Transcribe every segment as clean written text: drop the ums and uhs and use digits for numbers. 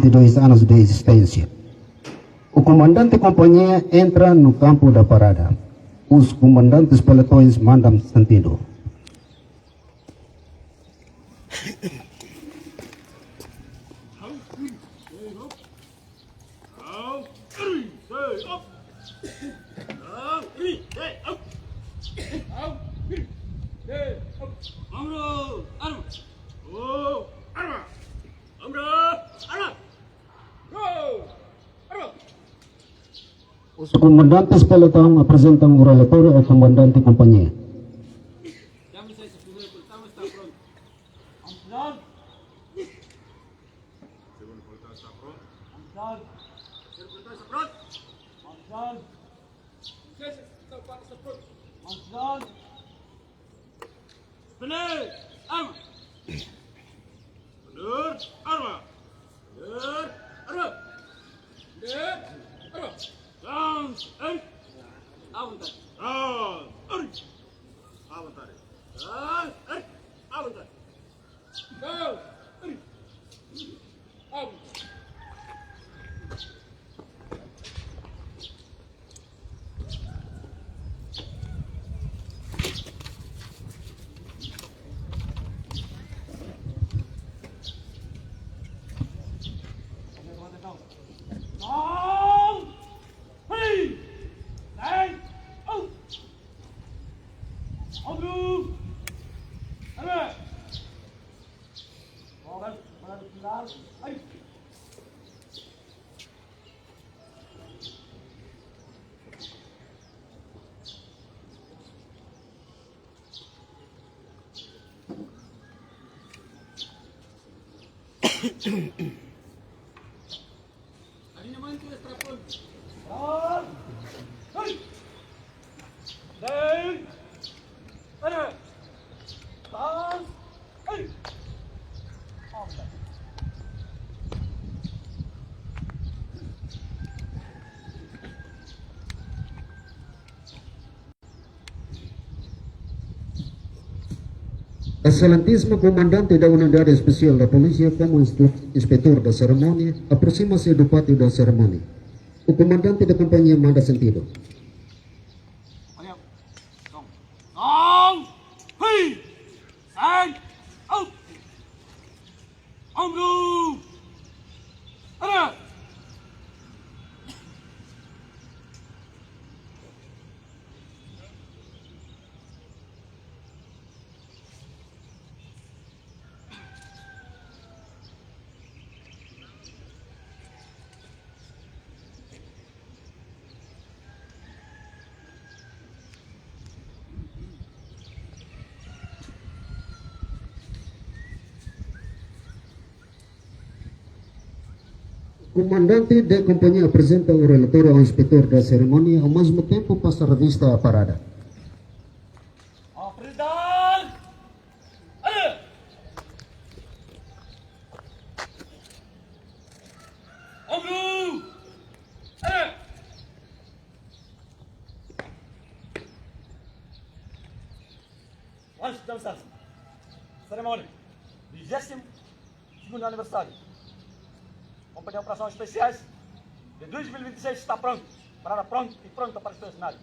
22 anos de existência. O comandante companhia entra no campo da parada. Os comandantes pelotões mandam sentido. Os comandantes pelotão apresentam o relatório ao comandante companhia. Excelentíssimo comandante da Unidade Especial da Polícia, como inspetor da cerimônia, aproxima-se do pátio da cerimônia. O comandante da companhia manda sentido. O comandante da companhia apresenta o relatório ao inspetor da cerimônia, ao mesmo tempo passa a revista à parada. Antes da dança, cerimônia, 22º aniversário. Companhia de Operações Especiais de 2026 está pronto, parada pronto e pronta para o seu cenário.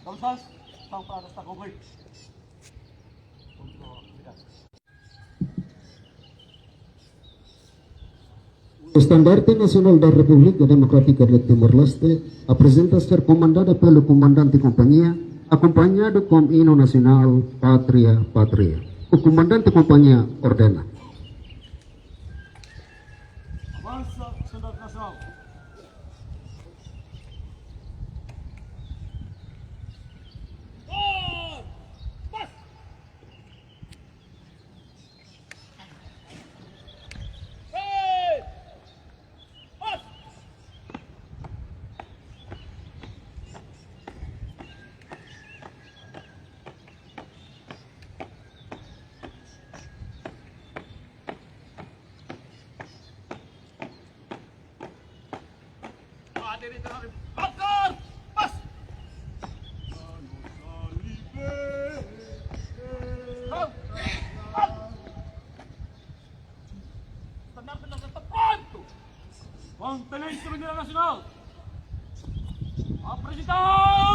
Entonces, estamos para esta conflicto. O Estandarte Nacional da República Democrática de Timor-Leste apresenta ser comandado pelo comandante companhia, acompanhado com hino nacional Pátria, Pátria. O comandante companhia ordena. Avanza, Estandarte Nacional. Bakar! Pas! Estandarte Nacional pronto! Mantenha-se a bandeira nacional! Apresentar!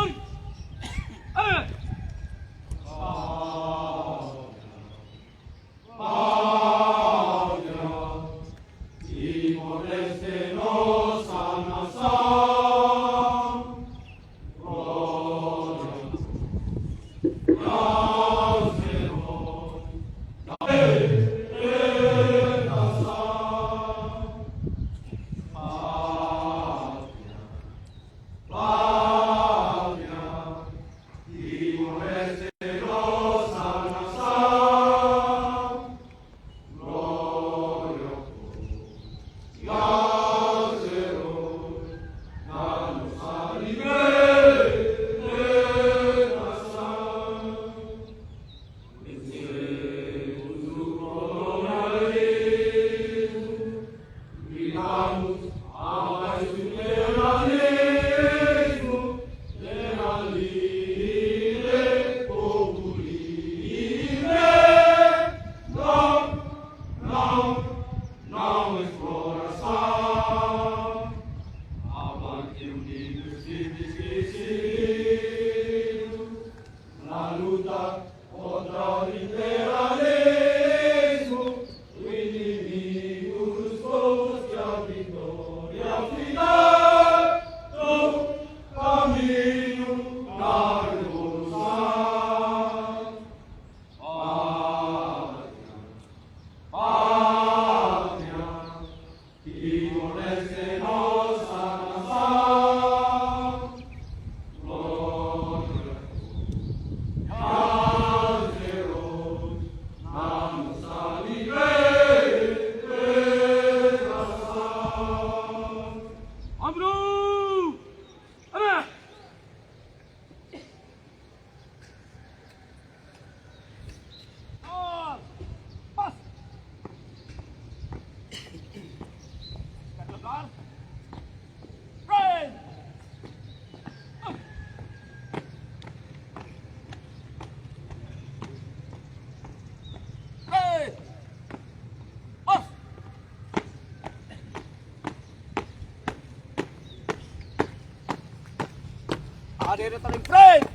Ada taling frame.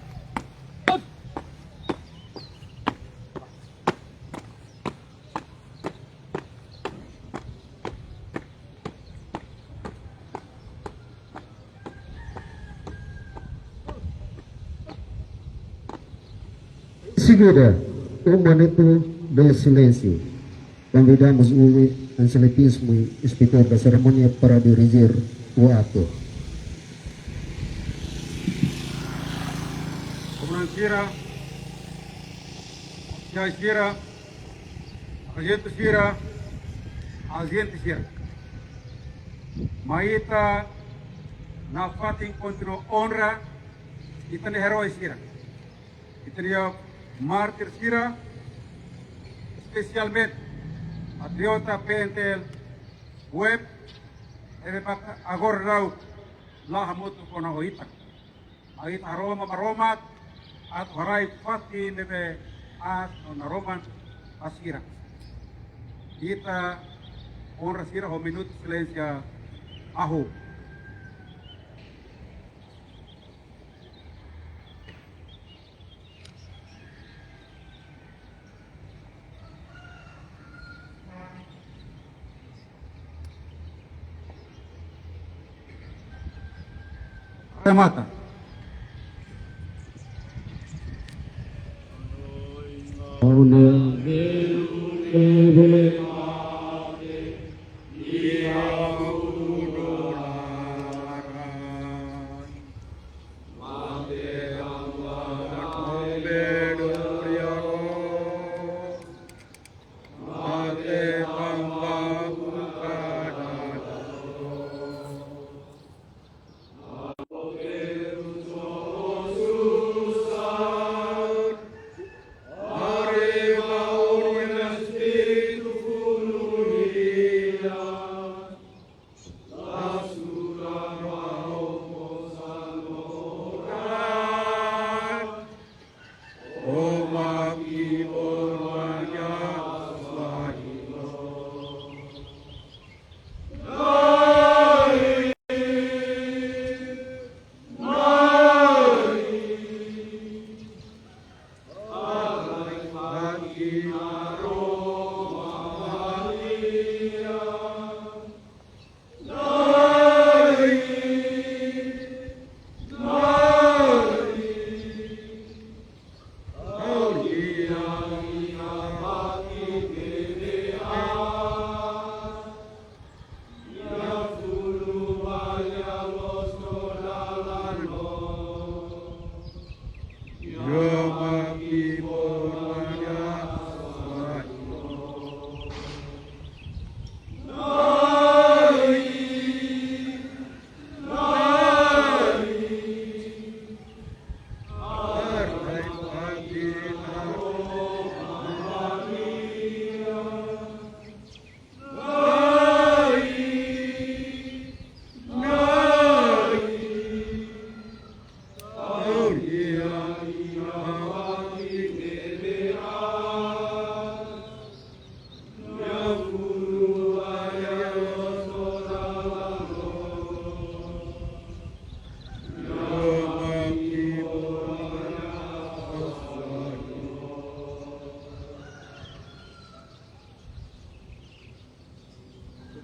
Seguida, um momento de silêncio. Convidamos o excelentíssimo inspetor da cerimônia para dirigir o ato. Comandante Sira, Agente Sira, Agente Sira. Maita na fating continuo honra ita ni herói Sira. Ita ni mártir Sira, especialmente a Triota PNTL web eve agora rau lá hamutu kona oita. Maita aroma maromat at harai fati neve as naroman asira. Kita honra Sira ho minuto silencia aho. Remata.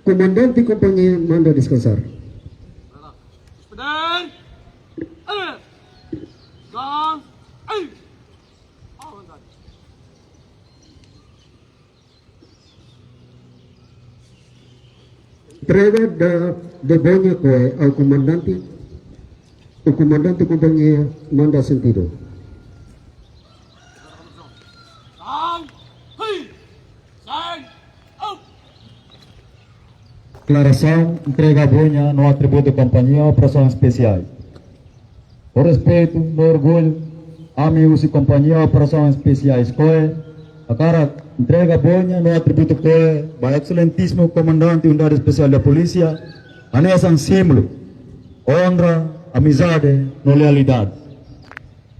Comandante companhia manda descansar. Pedang. Gang. Entrega da banha koe ao comandante. O comandante companhia manda sentido. Gang. Sang. Declaração entrega a bonha no atributo de companhia operações especiais. Por respeito, no orgulho, amigos e companhia operações especiais COE, a cara entrega a bonha no atributo COE, para excelentíssimo comandante unidade especial da polícia, anessa um símbolo, honra, amizade, no lealidade.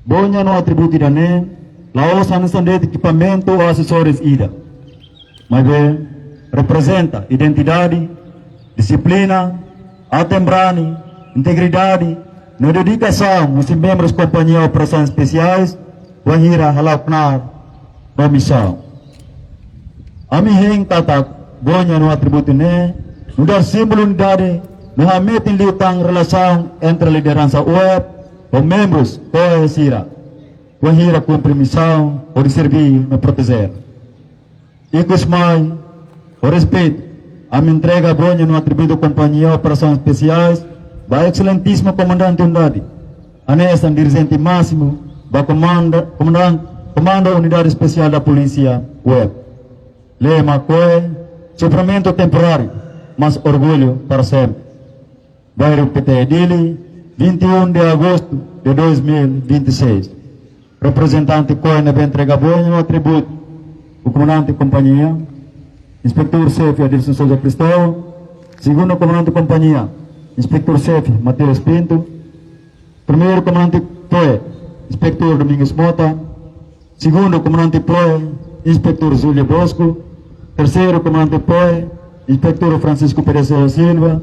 Bonha no atributo da NEM, la osa de equipamento ou assessores IDA. Mas bem, representa identidade, disciplina, atembrani, integridade, na dedicação dos membros da companhia operações especiais, Wahira halapnar na missão. Amiheng tatak, bonha no atributo ne, no dar símbolo unidade, no hametin liutang relação entre a liderança web, os membros da Sira. Wahira cumpre missão, por servir e proteger. E Kusmai, o respeito, a me entrega a bonha no atributo da companhia operações especiais, da excelentíssimo comandante unidade, anessa dirigente máximo, da comanda unidade especial da polícia web. Lema COE, sofrimento temporário, mas orgulho para sempre. Bairro PT Dili, 21 de agosto de 2026. Representante COE na entrega a bonha no atributo, o comandante companhia, Inspetor-Chefe Adilson Souza Cristóvão, segundo comandante de companhia, Inspetor-Chefe Mateus Pinto, primeiro comandante PROE, Inspetor Domingos Mota, segundo comandante PROE, Inspetor Zúlia Bosco, terceiro comandante PROE, Inspetor Francisco Pérez Silva,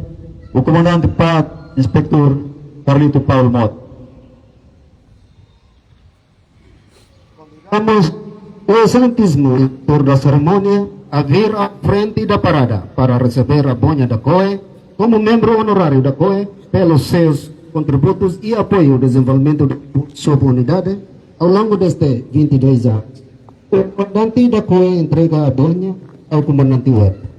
o comandante PAC, Inspetor Carlito Paulo Mota. Vamos o excelentíssimo por da cerimônia a vir à frente da parada para receber a bonha da COE como membro honorário da COE pelos seus contributos e apoio ao desenvolvimento da sua unidade ao longo destes 22 anos. O comandante da COE entrega a boina ao comandante Webb.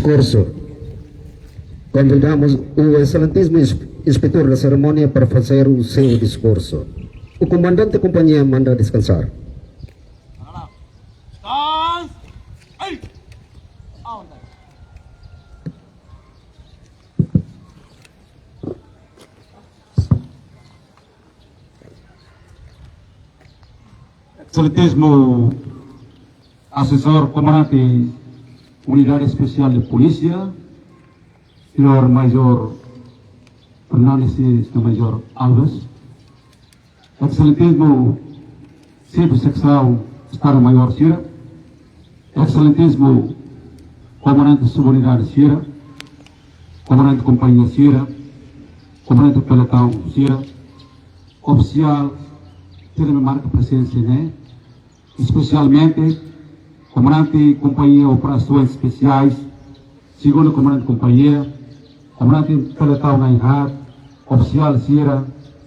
Discurso. Convidamos o excelentíssimo inspetor da cerimônia para fazer o seu discurso. O comandante da companhia manda descansar. Stance! Ei! Aonde? Excelentíssimo assessor comandante Unidade Especial de Polícia, senhor Major Fernandes e senhor Major Alves, excelentíssimo subsecção Estado-Maior Sierra, excelentíssimo comandante subunidade Sierra, comandante companhia Sierra, comandante pelotão Sierra, oficial que me marca presença, né? Especialmente comandante companhia operações especiais, segundo comandante companhia, comandante pelotão na Enrad, oficial Sierra,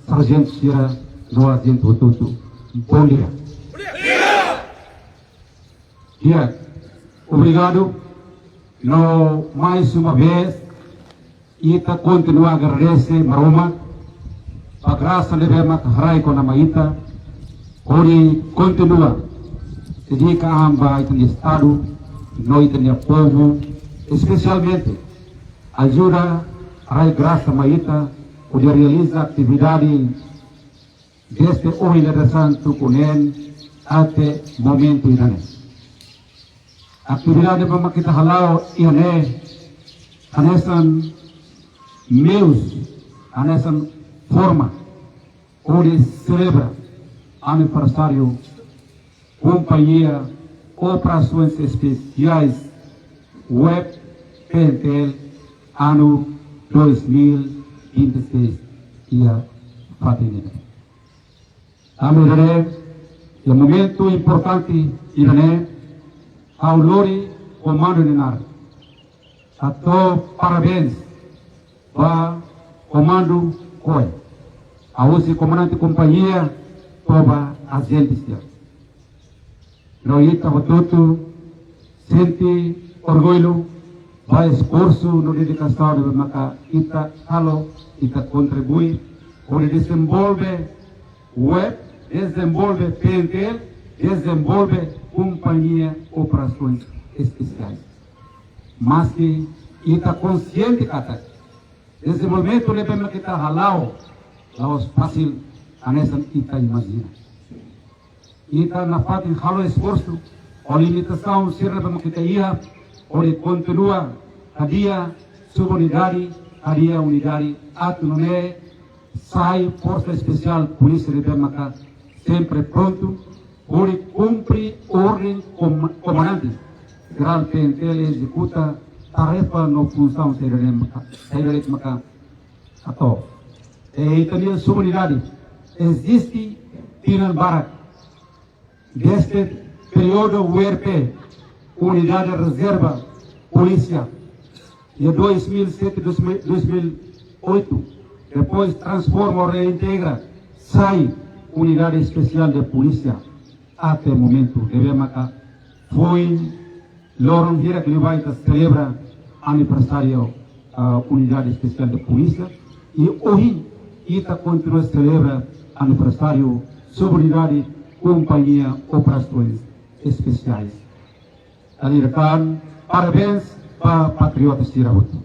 sargento Sierra, no agente Otutu. Bom dia. Dia. Obrigado. No, mais uma vez, Ita continua a agradecer Maroma, a graça de ver Mataharai com a Maíta, onde continua dedica a amba no Estado, no povo, especialmente ajuda a graça Maíta, onde realiza atividade desde hoje de Santo Cunen até momento irane. Atividade para kita halau irane, anesan meus, anesan forma, onde celebra aniversário, companhia, operações especiais, web, PNTL, ano 2026, ia fatinha. Amém. É um momento importante, Irene, ao Lori Comando Ninar. A to parabéns para Comando COI. A você, comandante companhia, toba agentes. Nós estamos todos sente orgulho, vai esforço no dedicação de maka ita halo, ita contribui, onde desenvolve web, desenvolve PNTL, desenvolve companhia operações especiais. Mas que está consciente que desenvolvimento leva que está halal, laos fácil, a nessa kita imagina. Ita na fatin halo esforço, a limitação será para que ia, onde continua a dia subunidade, a dia unidade, ato não é sai força especial polícia de Bemaka sempre pronto por cumprir ordem comandante. Geral PNTL executa tarefa no função sedarete maka ato. E também a sua unidade existe tiran barak. Deste período URP, Unidade de Reserva Polícia, de 2007-2008, depois transforma ou reintegra, sai Unidade Especial de Polícia. Até o momento, devemos foi Loron Hira que vai celebra aniversário Unidade Especial de Polícia e hoje ita continua celebra aniversário sobre Unidade Companhia Operações Especiais. Alirkan, parabéns para Patriotas Tirahutu.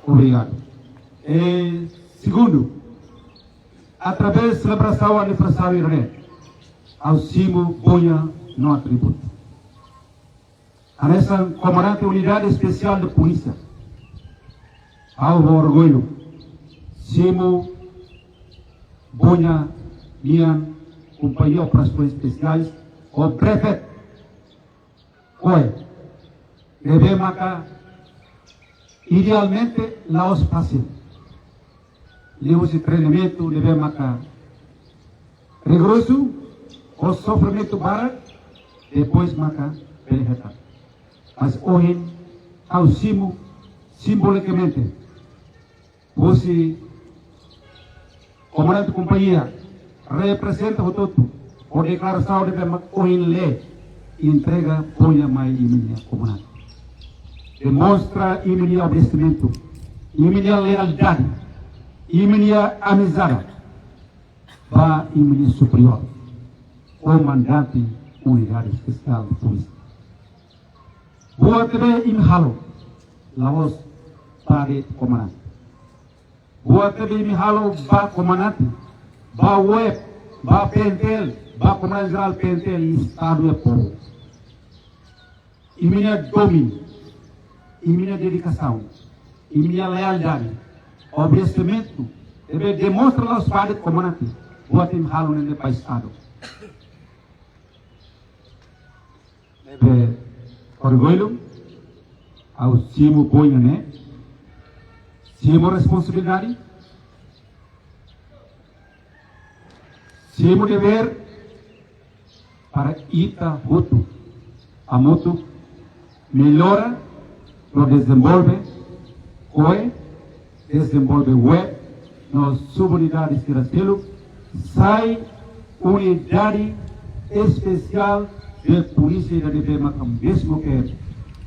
Obrigado. E segundo, através da celebração aniversário ao Simo Bonha no atributo. A nessa comandante Unidade Especial de Polícia, ao orgulho, Simo Bonha Nian, Companhia de Operações Especiais, o prefeito, oi, deve marcar, idealmente, lá os fácil. Livros de treinamento deve marcar rigoroso, o sofrimento para, depois marcar perretar. Mas hoje, ao Simo, simbolicamente, você, comandante de companhia, representa o todo, por declaração de hoje lei, entrega ponha mais minha comandante. Demonstra minha obedecimento, minha lealdade, minha amizade, para minha superior, comandante Unidade Especial de Polícia. Boa TV imhalo, laos para comandante. Boa TV imhalo ba comandante, ba web, ba PNTL, ba comandante geral PNTL e Estado é povo. E minha domínio, e minha dedicação, e minha lealdade, obedecimento, deve demonstrar aos padres comandante, boa TV imhalo nesse país Estado. Deve orgulho ao Simo Bonha, né? Simo responsabilidade, Simo dever para ita voto, a moto melhora, no desenvolve, desenvolve web, nas subunidades de Rastelo, sai unidade especial de polícia da DPMA, mesmo que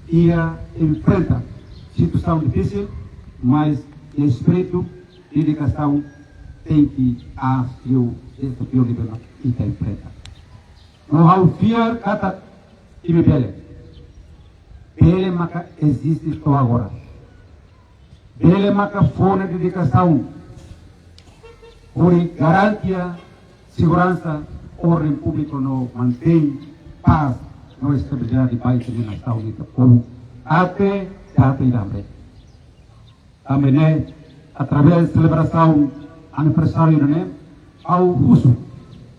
ia enfrenta situação difícil, mas espírito e dedicação tem que agir este desafio de DPMA e enfrenta. Não há fiar kata imibele. Bele maka existe só agora. Bele maka fone dedicação por garantia segurança ordem público no mantém paz no estabilidade do país e na nação de povo até e também. Também através da celebração aniversário né ao uso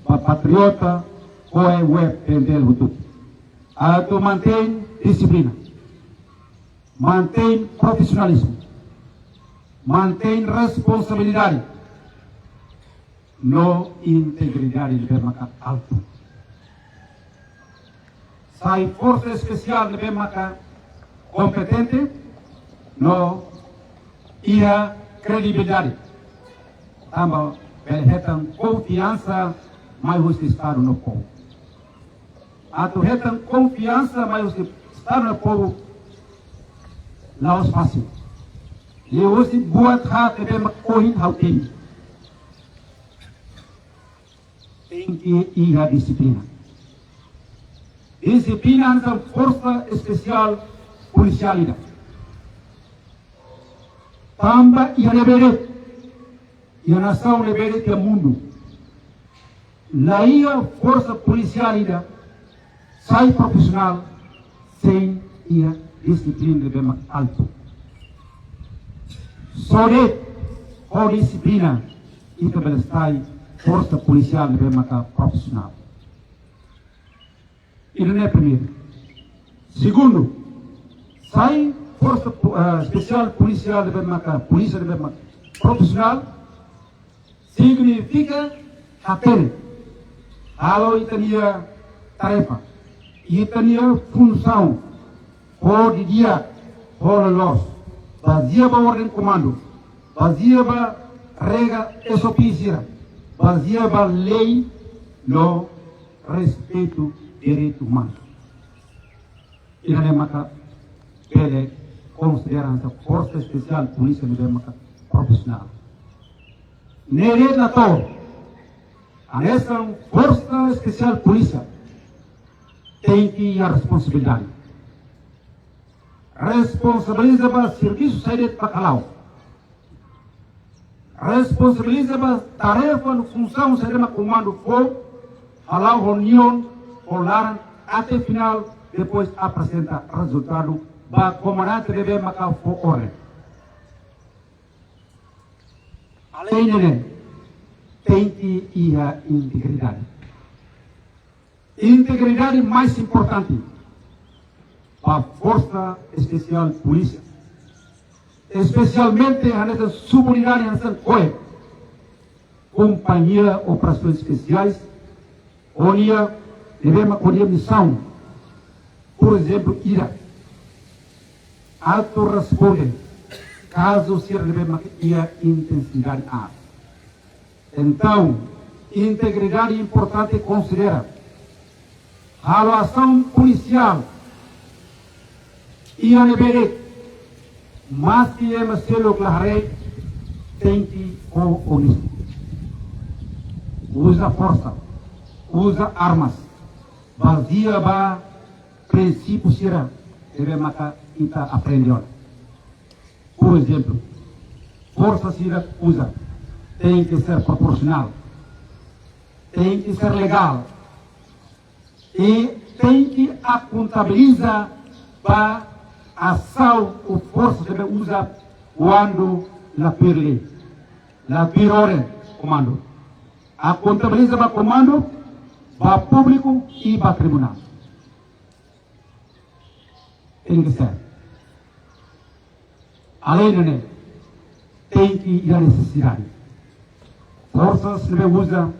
para patriota ou web pendel hutu. Tu mantém disciplina, mantém profissionalismo, mantém responsabilidade, no integridade de Bemaca alto. Sai força especial de Bemaca competente, no ia credibilidade. Também berretam confiança mais o Estado no povo. Atu retam confiança mais o Estado no povo lá os fácil. E hoje buat hak de Bemaca ohin hautim. Tem que ir a disciplina. Disciplina é a força especial policial. Tamba e a leberet. E a nação leberet do mundo. Lá a força policial sai profissional sem a disciplina de alto. Só com disciplina e também sai força policial deve matar profissional. Isso não é primeiro. Segundo, sai força especial policial deve matar, polícia deve matar profissional, significa até kalau itania tarefa, itania função, por dia, por los, vazia ba ordem comando, vazia ba regra SOP, vazia ba lei no respeito direito humano. E não é maka pele considerando força especial polícia de maka profissional. Nere na to, essa força especial polícia tem que ir a responsabilidade. Responsabiliza para serviço saído para Kalau. Responsabiliza para tarefa, função, saído para comando fogo, Kalau reunião, rolar até final, depois apresenta resultado, para comandante deve marcar fogo hora. Além disso, tem que ir a integridade. Integridade mais importante para a Força Especial Polícia. Especialmente nessa subunidade, nessa COE, Companhia Operações Especiais, onde devemos colher missão, por exemplo, IRA. Auto responde, caso se devemos ir a intensidade A. Então, integridade importante considera a ação policial e a NBD, mas que é mais cedo claro, tem que ser honesto. Usa força, usa armas, vazia ba princípio será, deve matar e tá aprendendo. Por exemplo, força será usa, tem que ser proporcional, tem que ser legal e tem que contabilizar para a ação ou força deve usar quando la perle, la pirore comando. A contabiliza para comando, para público e para tribunal. Tem que ser. Além disso, tem que ir a necessidade. Forças se deve usar,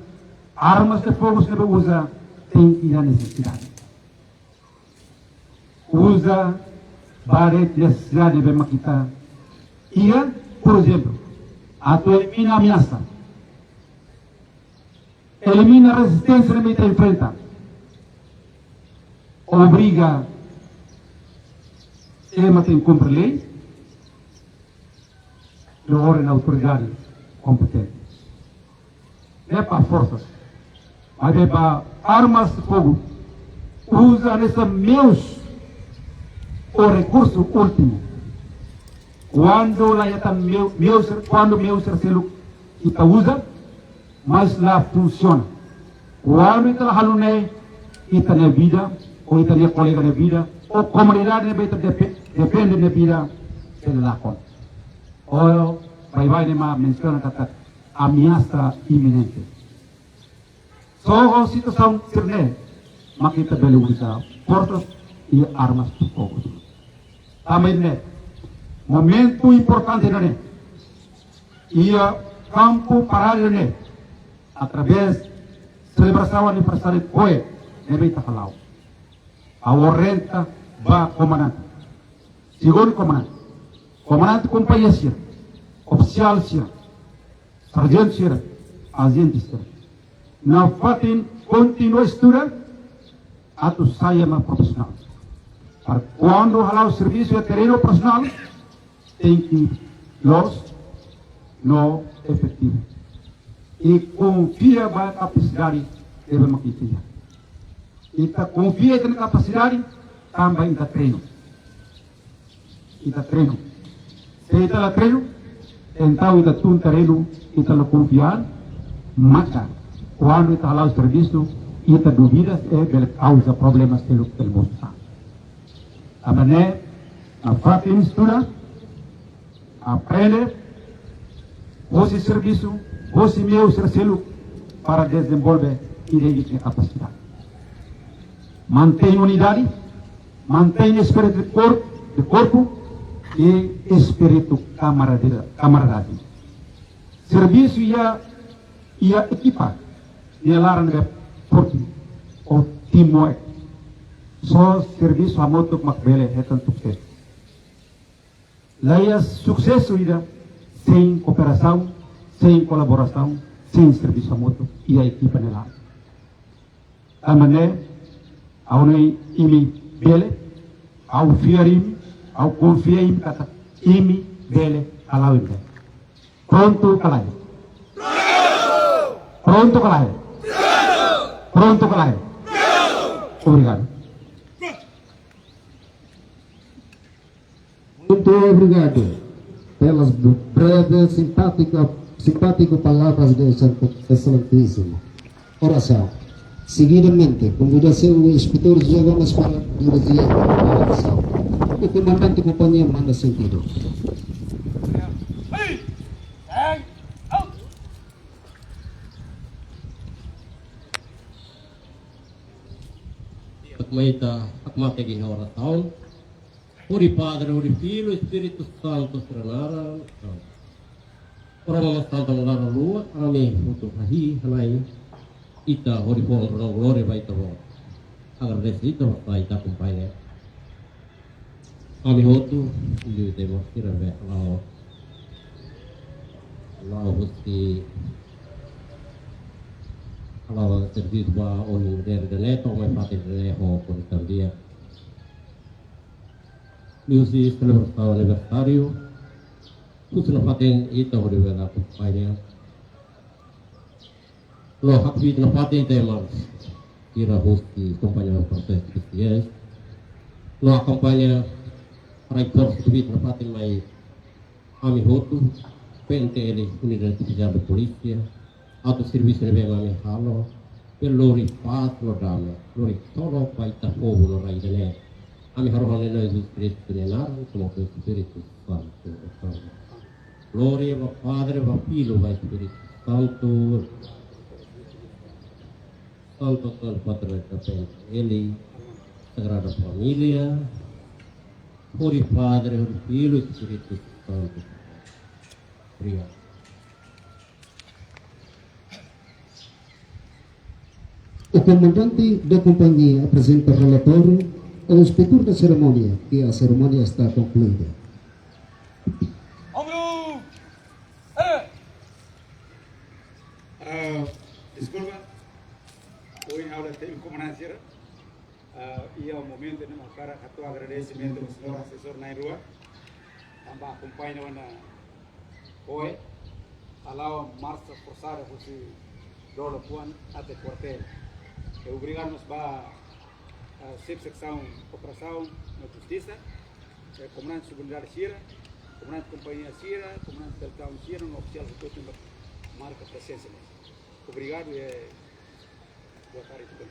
armas de fogo se deve usar, tem que ir a necessidade. Usa várias necessidades de maquitar. E, por exemplo, a tu elimina a ameaça. Elimina a resistência que me enfrenta. Obriga ele tem que cumprir lei. E ordem a autoridade competente. Não é para forças, mas é para armas de fogo. Usa nesse meus o recurso último. Quando lá está quando meu terceiro kita usa, mas lá funciona. Quando está lá halune, está na vida, ou está na colega na vida, ou comunidade na vida depende da vida, ele lá conta. Ou vai menciona kata ameaça iminente. Só a situação sirne, makita beli usar forças e armas de fogo. Também momento importante né, e campo parado né, através celebração aniversário COE, deve estar falando. A orenta vai comandante, segundo comandante companhia sira, oficial sira, sargento sira, agente sira. Na fatin continua estudar, atau saya profissional. Quando halau serviço de terreno profissional, tem que los no efetivo. E confia na capacidade de maquitia. E confia na capacidade, também está treino. Se está treino, então está um terreno, está confiar, maka. Quando está lá o serviço, está dúvidas, causa problemas pelo mostrar. A maneira, a parte mistura, aprende, você serviço, você meu sercelo, para desenvolver direitos e capacidade. Mantém unidade, mantém espírito de corpo e espírito camaradagem. Serviço e a equipa e a lara de porti o teamwork. Só serviço a moto macbele é tanto sucesso. Laia sucesso ida sem cooperação, sem colaboração, sem serviço a moto e a equipa nela. A maneira ao nem imi bele, ao fiarim, ao confiaim kata imi bele alawin. Pronto kalai. Pronto kalai. Pronto kalai. Obrigado. Muito obrigado pelas breves, simpáticas palavras de excelentíssimo. Oração. Seguidamente, convidação o inspetor Giovanni para dirigir a oração. O comandante da companhia manda sentido. Akmaita, akmategi na oração. Ori Padre, ori Filho, Espírito Santo, Serenara. Ora Mama Santa Mulara Lua, Amém. Untuk Rahi, Hanai. Ita, ori Pong, Ronong Glória, vai tawar. Agradecido, vai ta companhia. Kami hotu, liu temo, kirabe, lao husti, lao serviço ba oni der de neto, mai pati de ho por tambia. Music celebração aniversário, tudo na paten ita hori vela companhia. Lo hakbit na paten temas kira hosti companhia proses cristianos. Lo companhia raikor subit na paten mai ami hotu PNTL Unidade Especial de Polícia, auto serviço de bem ami halo, pelori pat lo dame, lori tolo paita povo no raidene. Ami harohane na Jesus Cristo nenaran, como que o Espírito Santo. Glória ao Padre, ao Filho, ao Espírito Santo. Santo Santo Padre Capente, Ele, Sagrada Família, Ori Padre, Ori Filho, Espírito Santo. Obrigado. O comandante da companhia apresenta o relatório ao inspetor da cerimônia, que a cerimônia está concluída. Ombro! Desculpa, hoje na aula tem comandante e é o momento de marcar a tua agradecimento ao senhor assessor Nairua, também acompanha na hoje, allow marcha forçada por si dolo puan até quartel. Obrigado-nos para subsecção operação na justiça, comandante subunidade Sira, comandante companhia Sira, comandante pelotão Sira, um oficial de tudo marca presença. Obrigado e boa tarde para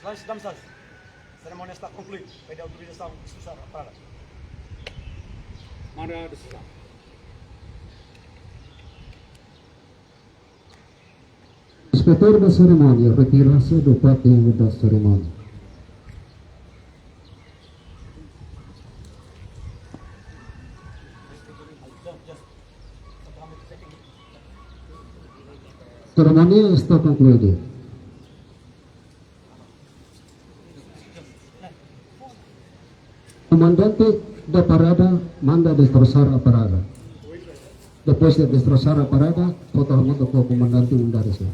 Silêncio, damas. A cerimônia está concluída. Pede autorização de expulsar a parada. Manda a decisão. Inspetor da cerimônia retira-se do pátio da cerimônia. A cerimônia está concluída. O comandante da parada manda destroçar a parada. Depois de destroçar a parada, todo mundo com o comandante undarse.